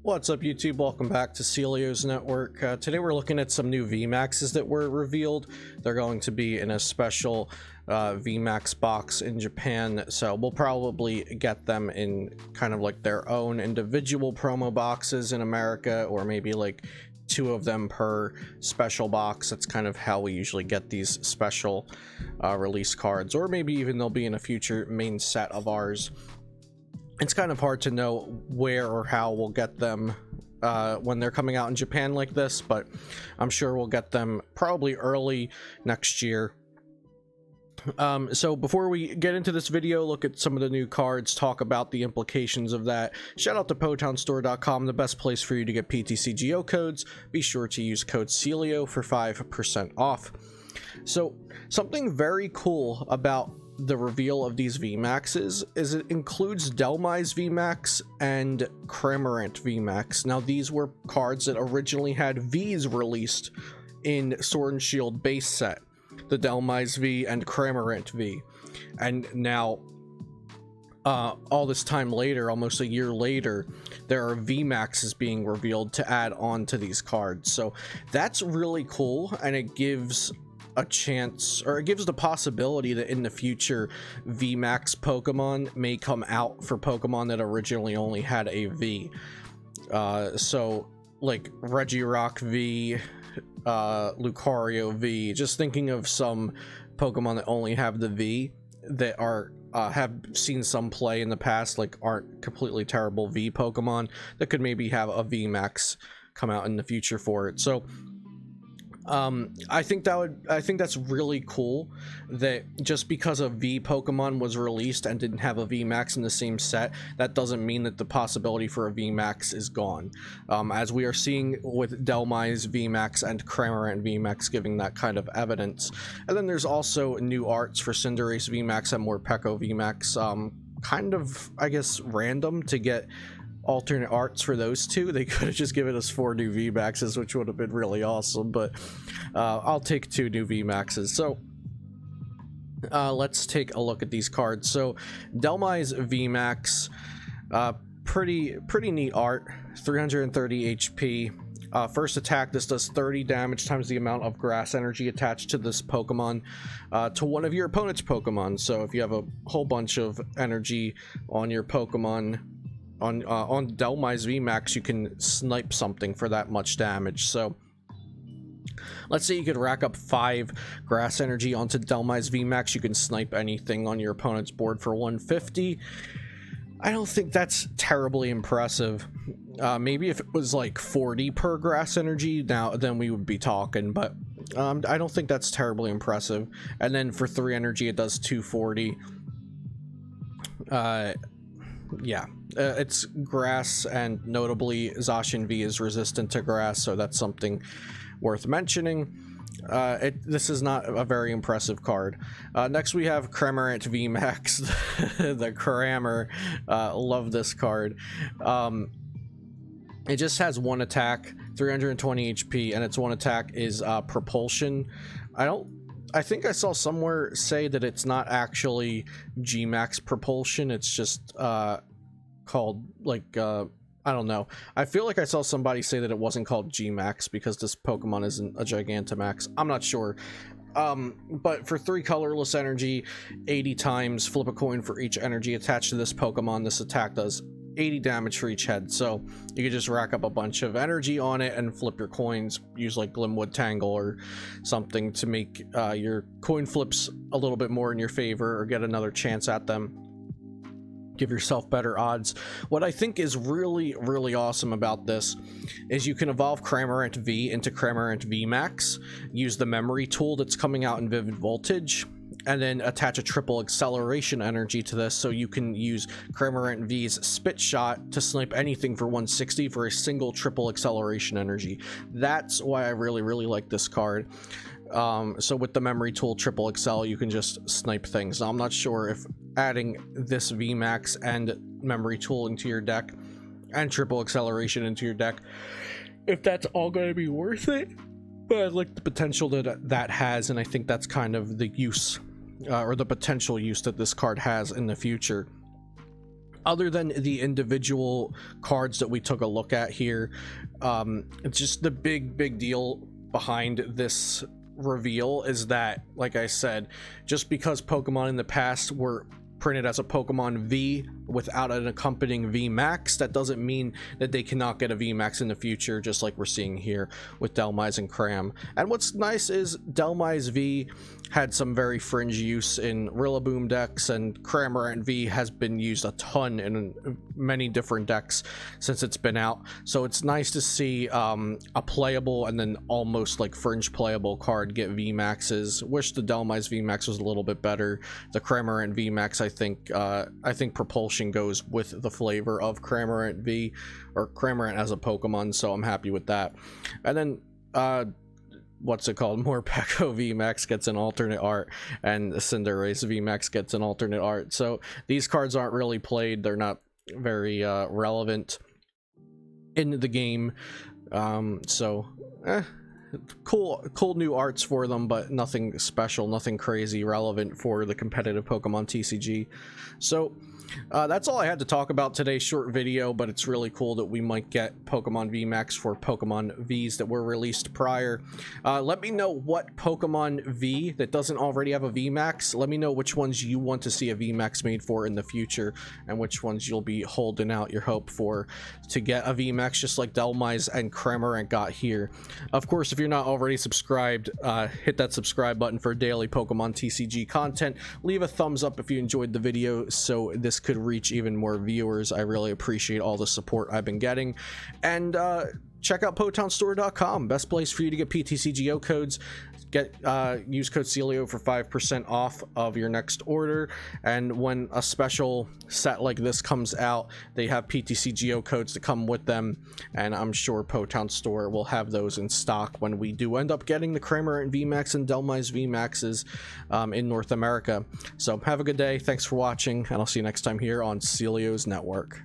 What's up, YouTube? Welcome back to Celio's Network. Today we're looking at some new VMAXs that were revealed. They're going to be in a special VMAX box in Japan, so we'll probably get them in kind of like their own individual promo boxes in America, or maybe like 2 of them per special box. That's kind of how we usually get these special release cards, or maybe even they'll be in a future main set of ours. It's kind of hard to know where or how we'll get them when they're coming out in Japan like this, but I'm sure we'll get them probably early next year. So before we get into this video, look at some of the new cards, talk about the implications of that. Shout out to PotownStore.com, the best place for you to get PTCGO codes. Be sure to use code CELIO for 5% off. So something very cool about the reveal of these VMAXs is it includes Dhelmise VMAX and Cramorant VMAX. Now, these were cards that originally had Vs released in Sword and Shield base set, the Dhelmise V and Cramorant V, and now all this time later, almost a year later, there are VMAXs being revealed to add on to these cards. So that's really cool, and it gives a chance, or it gives the possibility that in the future VMAX Pokemon may come out for Pokemon that originally only had a V. So like Regirock V, Lucario V, just thinking of some Pokemon that only have the V that are have seen some play in the past, like aren't completely terrible V Pokemon that could maybe have a VMAX come out in the future for it. So I think that's really cool that just because a V Pokemon was released and didn't have a VMAX in the same set, that doesn't mean that the possibility for a VMAX is gone, as we are seeing with Dhelmise VMAX and Cramorant VMAX giving that kind of evidence. And then there's also new arts for Cinderace VMAX and Morpeko VMAX, kind of, I guess, random to get alternate arts for those two. They could have just given us 4 new VMAXs, which would have been really awesome, but I'll take 2 new VMAXs. So let's take a look at these cards. So Dhelmise VMAX, pretty neat art, 330 HP. First attack, this does 30 damage times the amount of grass energy attached to this Pokemon to one of your opponent's Pokemon. So if you have a whole bunch of energy on your Pokemon, on Dhelmise VMAX, you can snipe something for that much damage. So let's say you could rack up 5 grass energy onto Dhelmise VMAX, you can snipe anything on your opponent's board for 150. I don't think that's terribly impressive. Maybe if it was like 40 per grass energy, then we would be talking, but I don't think that's terribly impressive. And then for 3 energy, it does 240. Yeah, it's grass, and notably Zacian V is resistant to grass, so that's something worth mentioning. This is not a very impressive card. Next we have Cramorant VMAX, the Cramor. Love this card. It just has 1 attack, 320 HP, and its 1 attack is propulsion. I think I saw somewhere say that it's not actually Gmax propulsion, it's just called like I don't know. I feel like I saw somebody say that it wasn't called Gmax because this Pokemon isn't a Gigantamax. I'm not sure. But for 3 colorless energy, 80 times, flip a coin for each energy attached to this Pokemon. This attack does 80 damage for each head, so you could just rack up a bunch of energy on it and flip your coins, use like Glimwood Tangle or something to make your coin flips a little bit more in your favor, or get another chance at them, give yourself better odds. What I think is really awesome about this is you can evolve Cramorant V into Cramorant VMAX, use the memory tool that's coming out in Vivid Voltage, and then attach a triple acceleration energy to this, so you can use Cramorant V's Spit Shot to snipe anything for 160 for a single triple acceleration energy. That's why I really like this card. So with the memory tool triple excel, you can just snipe things. Now, I'm not sure if adding this VMAX and memory tool into your deck and triple acceleration into your deck, if that's all going to be worth it, but I like the potential that that has, and I think that's kind of the use or the potential use that this card has in the future. other than the individual cards that we took a look at here, it's just the big deal behind this reveal is that, like I said, just because Pokemon in the past were printed as a Pokemon V without an accompanying VMAX, that doesn't mean that they cannot get a VMAX in the future, just like we're seeing here with Dhelmise and Cram. And what's nice is Dhelmise V had some very fringe use in Rillaboom decks, and Cramorant V has been used a ton in many different decks since it's been out. So it's nice to see a playable and then almost like fringe playable card get VMAXs. Wish the Dhelmise VMAX was a little bit better. The Cramorant VMAX, I think Propulsion goes with the flavor of Cramorant V, or Cramorant as a Pokemon, so I'm happy with that. And then what's it called, Morpeko VMAX gets an alternate art, and Cinderace VMAX gets an alternate art. So these cards aren't really played, they're not very relevant in the game. Cool new arts for them, but nothing special, nothing crazy relevant for the competitive Pokemon TCG. So that's all I had to talk about today. Short video, but it's really cool that we might get Pokemon VMAX for Pokemon Vs that were released prior. Let me know what Pokemon V that doesn't already have a VMAX. Let me know which ones you want to see a VMAX made for in the future, and which ones you'll be holding out your hope for to get a VMAX, just like Dhelmise and Cramorant got here. Of course, if you're not already subscribed, hit that subscribe button for daily Pokemon TCG content. Leave a thumbs up if you enjoyed the video, so this could reach even more viewers. I really appreciate all the support I've been getting. And check out PotownStore.com, best place for you to get PTCGO codes. Use code Celio for 5% off of your next order. And when a special set like this comes out, they have PTCGO codes to come with them, and I'm sure Potown Store will have those in stock when we do end up getting the Cramorant VMAX and Dhelmise VMAXs in North America. So have a good day, thanks for watching, and I'll see you next time here on Celio's Network.